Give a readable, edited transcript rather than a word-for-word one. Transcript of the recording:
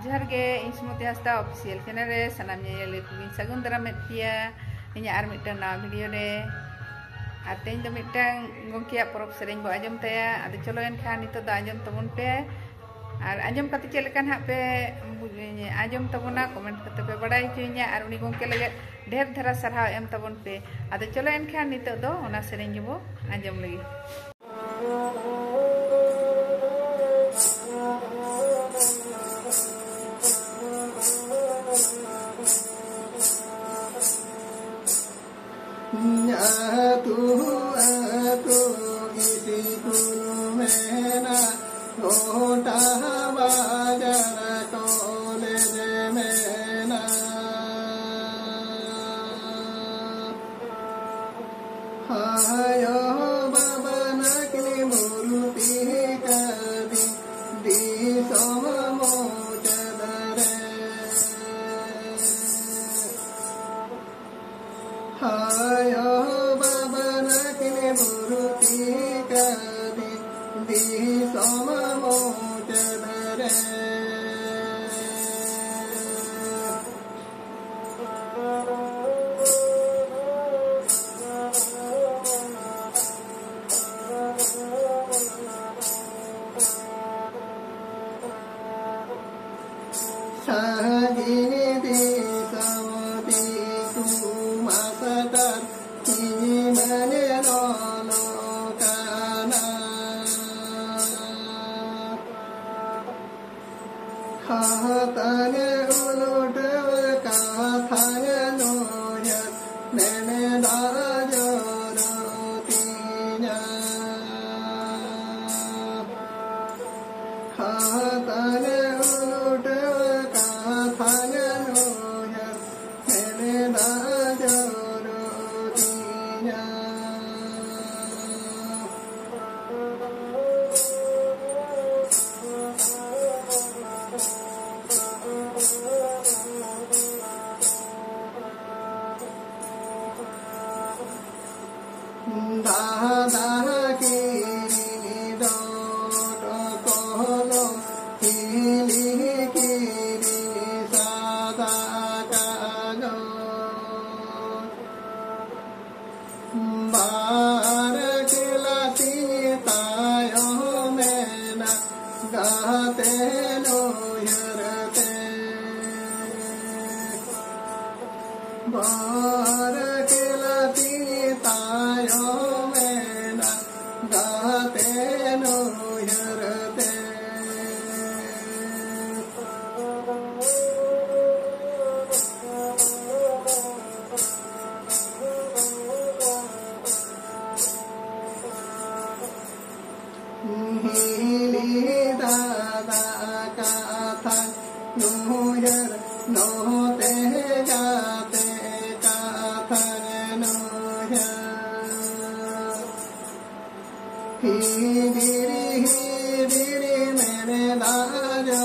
जोहार गे इन सुमति Hansda official channel रे सनाम नेले कुगिन सगुन दाराम मेपिया इन्या आर मिटन ना वीडियो रे आते इन दो मिटन गोंकिया परब सेरेंग बो आजम तया आदे चलो एनखान नितो दा आजम तबन पे और आजम कते चेल लेकान हा पे आजम तबना कमेंट कते पे बड़ाई चुइया और उनी गोंके लगे ढेर धरा सरहाव एम तबन पे आदे चलो एनखान नितो दो ओना सेरेंग बो आजम लगी इसी कुनु मेना गोटा बाजार कॉलेज मेना हायो बाबा नकली मूर्ति कदी दी सोमो चदरे हायो बाबा नकली मूर्ति कदी दी सोमो चदरे Sagini di samoti kumasadar ini menenono kana khatane ulut kathanya noya nene darajorotinya khatane ulut Dada kiri dodo kolo hili kiri sada kago bar kilati tayo mena gate no yarate bar kilati tayo mena gate no yarate hili dada katha no yar no te gate katha no yar hiri mere dajo